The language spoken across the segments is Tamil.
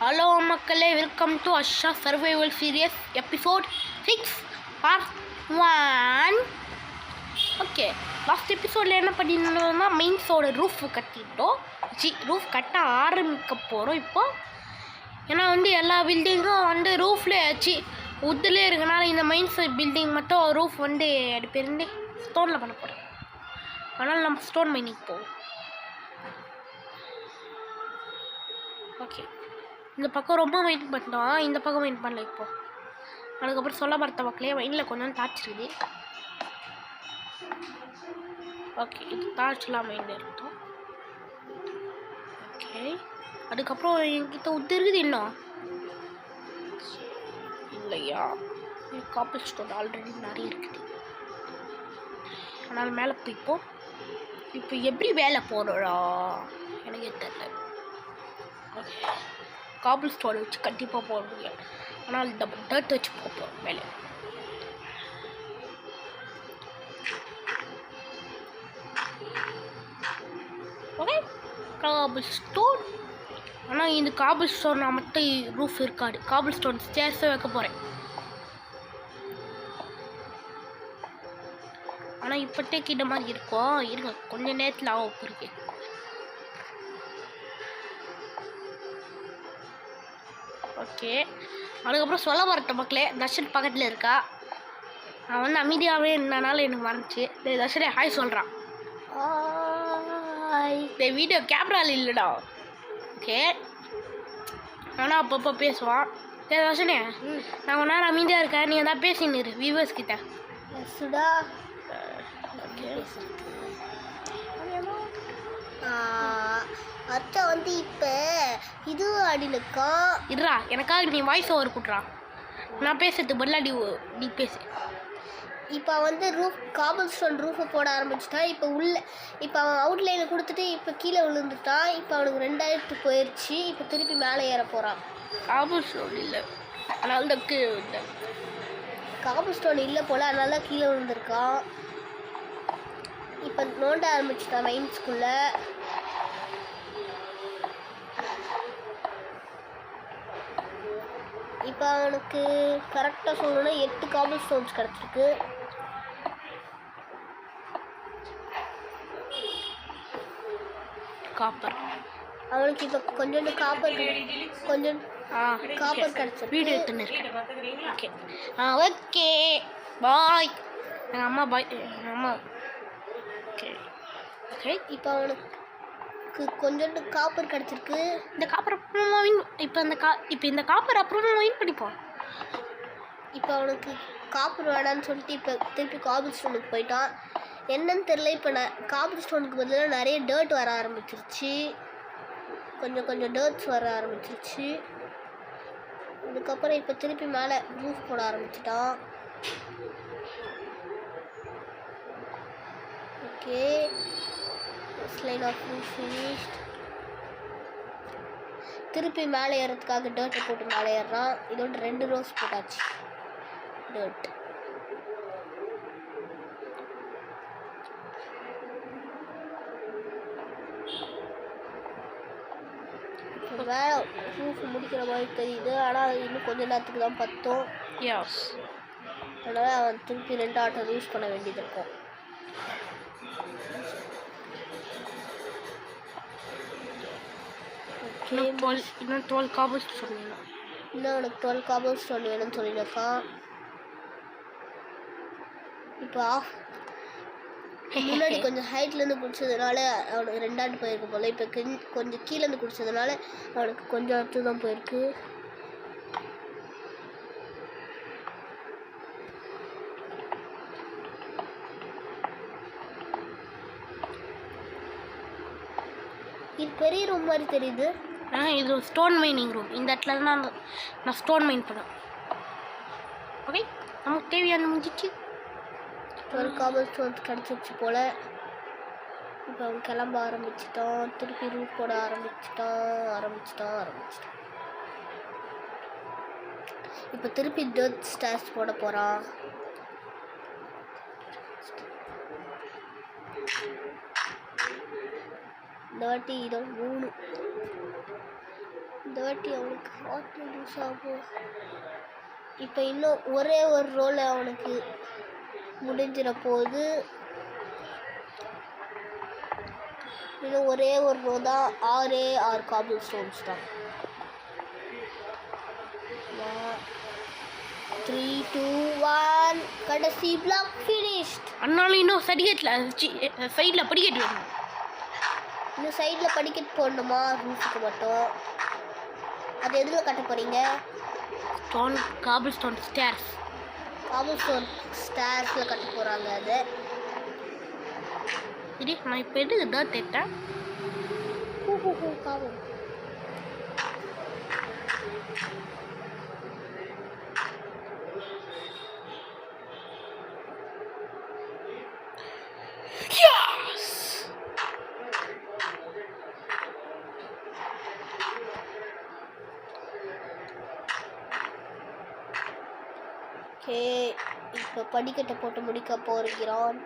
ஹலோ மக்களே, welcome to Asha survival serious episode 6 part 1. Okay, last எபிசோடில் என்ன பண்ணியிருந்தோம்னா மெயின்ஸோட ரூஃப் கட்டிட்டோம். ரூஃப் கட்ட ஆரம்பிக்க போகிறோம் இப்போது. ஏன்னா எல்லா பில்டிங்கும் ரூஃப்லேயே உத்துலேயே இருக்கனால இந்த மெயின்ஸ் பில்டிங் மட்டும் ரூஃப் எடுப்பிருந்து ஸ்டோனில் பண்ண போகிறோம். அதனால் நம்ம ஸ்டோன் மைனிங் போவோம். ஓகே, இந்த பக்கம் ரொம்ப மைண்ட் பண்ணோம், இந்த பக்கம் மைண்ட் பண்ணல. இப்போது அதுக்கப்புறம் சொல்ல பார்த்த மக்களே மைண்டில் கொஞ்சம் தாச்சிருக்குது. ஓகே, இது தாச்சலாம் மைண்ட் இருக்கும். ஓகே, அதுக்கப்புறம் என்கிட்ட உத்து இருக்குது இன்னும் இல்லையா? காப்பர் ஸ்டோன் ஆல்ரெடி நிறைய இருக்குது. அதனால் மேலே போய்ப்போம். இப்போ எப்படி வேலை போகிறோடா எனக்கே தெரியல. ஓகே, காபிள் ஸ்டோன் வச்சு கண்டிப்பாக போக முடியாது. ஆனால் டர்ட் வச்சு போகிறோம் மேலே. Okay, cobble stone. ஆனால் இந்த காபிள் ஸ்டோன் மட்டும் ரூஃப் இருக்காது. காபிள் ஸ்டோன் ஸ்டேர்ஸை வைக்க போகிறேன். ஆனால் இப்போட்டே கிட்ட மாதிரி இருக்கும். இருங்க, கொஞ்சம் நேரத்தில் ஆகும் இருக்கு. ஓகே, அதுக்கப்புறம் சொல்ல வரட்ட மக்களே, தர்ஷன் பக்கத்தில் இருக்கா. நான் அமைதியாகவே இருந்தனால எனக்கு மறந்துச்சு. தர்ஷனே ஹாய் சொல்கிறான். இந்த வீடியோ கேமராவில் இல்லைடா. ஓகே, ஆனால் அப்பப்போ பேசுவான். தர்ஷனே, நான் ஒரு நேரம் அமைதியாக இருக்கேன், நீ எதாவது பேசின்னு வியூவர்ஸ் கிட்ட. சுடா அத்தை இப்போ இது அடிலுக்கா இருடா, எனக்காக நீ வாய்ஸ் ஓவர் கூட்டுறா. நான் பேசுறது பதிலாக நீ பேசு. இப்போ ரூஃப் காபிள் ஸ்டோன் ரூஃபை போட ஆரம்பிச்சிட்டான். இப்போ அவன் அவுட்லைனில் கொடுத்துட்டு இப்போ கீழே விழுந்துட்டான். இப்போ அவனுக்கு 2000 போயிடுச்சு. இப்போ திருப்பி மேலே ஏற போகிறான். காபிள் ஸ்டோன் இல்லை, அதனால தான் கீழே விழுந்தேன். காபிள் ஸ்டோன் இல்லை போல், அதனால தான் கீழே விழுந்திருக்கான். இப்போ நோண்ட ஆரம்பிச்சிட்டான் மைன்ஸ்குள்ளே. இப்போ அவனுக்கு கரெக்டாக சொல்லணும்னா 8 காபிள் ஸ்டோன்ஸ் கிடச்சிருக்கு. காப்பர் அவனுக்கு இப்போ கொஞ்சோண்டு காப்பர் கிடச்சிருக்கு. வீடியோ எடுத்துன்னு இருக்கேன். Okay okay bye. எங்கள் அம்மா பாய். எங்கள் அம்மா ஓகே ஓகே. இப்போ அவனுக்கு கொஞ்சோண்டு காப்பர் கிடச்சிருக்கு. இந்த காப்பர் அப்புறமா இப்போ இந்த காப்பர் அப்புறமா வின் பண்ணிப்போம். இப்போ அவனுக்கு காப்பர் வேணான்னு சொல்லிட்டு இப்போ திருப்பி காபிள் ஸ்டோனுக்கு போயிட்டான். என்னன்னு தெரில. இப்போ காபிள் ஸ்டோனுக்கு பதிலாக நிறைய டர்ட் வர ஆரம்பிச்சிருச்சு. கொஞ்சம் டர்ட்ஸ் வர ஆரம்பிச்சிருச்சு. அதுக்கப்புறம் இப்போ திருப்பி மேலே ரூஃப் போட ஆரம்பிச்சிட்டான். Okay, line of roof finished. திருப்பி மேலே ஏறதுக்காக டர்ட்டை போட்டு மேலே ஏறுறான். இதோட 2 ரோஸ் போட்டாச்சு டர்ட். வேலை ரூஃப் முடிக்கிற மாதிரி தெரியுது. ஆனால் இன்னும் கொஞ்சம் நேரத்துக்கு தான் பத்தும். அதனால் அவன் திருப்பி 2 ஆட்டை யூஸ் பண்ண வேண்டியது இருக்கும். இன்னும் 12 காபிள் ஸ்டோன் வேணும். இன்னும் அவனுக்கு 12 காபிள் ஸ்டோன் வேணும்னு சொல்லியிருக்கான். இப்போ முன்னாடி கொஞ்சம் ஹைட்லேருந்து குடிச்சதுனால அவனுக்கு 2 ஆட்டு போயிருக்கு போல். இப்போ கொஞ்சம் கீழேருந்து குடிச்சதுனால அவனுக்கு கொஞ்சம் ஆட்டு தான் போயிருக்கு. இது பெரிய ரூம் மாதிரி தெரியுது. இது ஒரு ஸ்டோன் மைனிங் ரூம். இந்த இடத்துல தான் நான் ஸ்டோன் மைன் பண்ணேன். ஓகே, நமக்கு தேவையான முடிஞ்சிச்சு. ஒரு காபிள் ஸ்டோன்ஸ் கிடச்சிருச்சு போல். இப்போ அவன் கிளம்ப ஆரம்பிச்சிட்டான். திருப்பி ரூஃப் போட ஆரம்பிச்சிட்டான். இப்போ திருப்பி டர்ட் ஸ்டார்ஸ் போட போகிறான். இந்த வாட்டி இதோ 3 இந்த வாட்டி அவனுக்கு ஹார்ட் யூஸ் ஆகும். இப்போ இன்னும் ஒரே ஒரு ரோல் அவனுக்கு முடிஞ்சிட போகுது. இன்னும் ஒரே ஒரு ரோ தான். 6 காபிள் ஸ்டோன்ஸ் தான். 3 2 1 கடைசி பிளாக் ஃபினிஷ்ட். அண்ணாலும் இன்னும் சைடில் படிக்கட்டு வேணும். இன்னும் சைடில் படிக்கட்டு போடணுமா? ரூஃபுக்கு மட்டும். அது எதில் கட்ட போகிறீங்க? Cobble stone stairs. Cobble stone ஸ்டேர்ஸில் கட்ட போகிறாங்க. அது சரி, நான் இப்போ எதுக்கு தான் தேட்டேன். காபிள் ஓகே, இப்போ படிக்கட்டை போட்டு முடிக்க போகிறான்.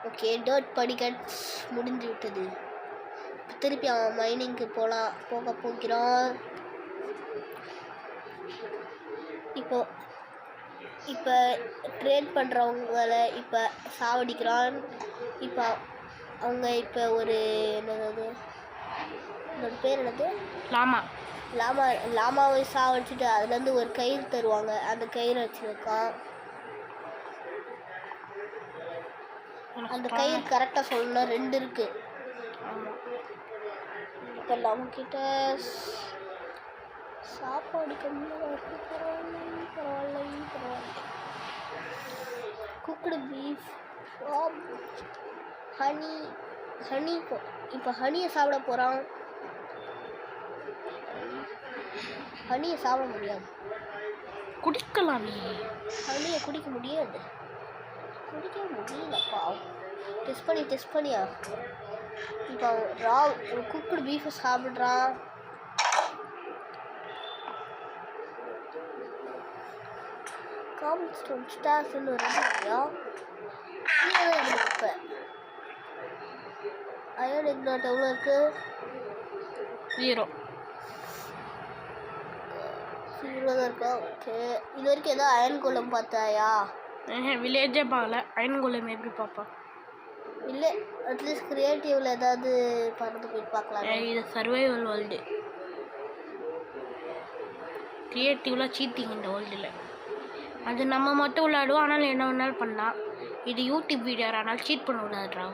ஓகே, டர்ட் படிக்கட் முடிஞ்சு விட்டது. திருப்பி அவன் மைனிங்க்கு போக போகிறான். இப்போ ட்ரேட் பண்ணுறவங்களை இப்போ சாவடிக்கிறான். இப்போ அவங்க இப்போ ஒரு என்னது, என்னோட பேர் என்னது, லாமாவை சாவடிச்சுட்டு அதுலேருந்து ஒரு கயிறு தருவாங்க. அந்த கயிறு வச்சுருக்கான். அந்த கயிறு கரெக்டாக சொல்லணும்னா 2 இருக்கு. இப்போ நம்மக்கிட்ட சாப்பாடு கம்மியாக இருக்கு. பரவாயில்லை. Cooked beef, honey. இப்போ ஹனியை சாப்பிட போகிறான். ஹனியை சாப்பிட முடியாது. குடிக்கலாம். ஹனியை குடிக்க முடியாது. முடியலப்பா. டெஸ்ட் பண்ணியா? இப்போ குக்குடு பீஃபை சாப்பிட்றான். காபிள் ஸ்டோன் ஸ்டார்ஸ்ன்னு ஒரு இல்லையா? இப்போ அயன் இக்னாட் எவ்வளோ இருக்கு? 0 தான் இருக்கா? ஓகே, இது வரைக்கும் ஏதோ அயன் கோலம் பார்த்தாயா? வில்லேஜே பார்க்கல. அயன் கோலம் எப்படி பார்ப்பா? இல்லை, அட்லீஸ்ட் கிரியேட்டிவ்ல ஏதாவது பறந்து போய் பார்க்கலாம். இது சர்வைவல் வேர்ல்டு. கிரியேட்டிவ்லாம் சீட்டிங் இந்த வேர்ல்டில். அது நம்ம மட்டும் விளையாடுவோம். ஆனால் என்ன வேணாலும் பண்ணலாம். இது யூடியூப் வீடியோ, ஆனால் சீட் பண்ண விளையாடுறா.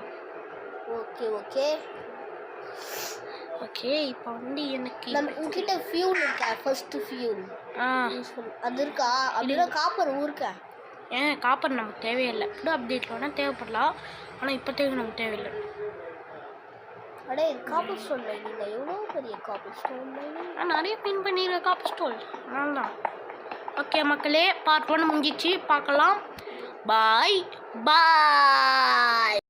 ஓகே இப்போ வந்து எனக்கு உங்ககிட்ட ஃபியூல் இருக்கா? ஃபர்ஸ்ட் ஃபியூல் அது இருக்கா? அப்படின்னா காப்பர் ஊருக்கா? காப்பர் நமக்கு தேவையில்லை. புது அப்டேட்டில் வேணால் தேவைப்படலாம். ஆனால் இப்போதைக்கு நமக்கு தேவையில்லை. அடே, காப்பர் ஸ்டோன் மைனிங் எவ்வளோ பெரிய காப்பர் ஸ்டோன் மைனிங். நான் நிறைய பின் பண்ணிடுறேன் காப்பர் ஸ்டோன். அதனால தான். ஓகே மக்களே, பார்ட் 1 முடிஞ்சிச்சு. பார்க்கலாம். பாய்.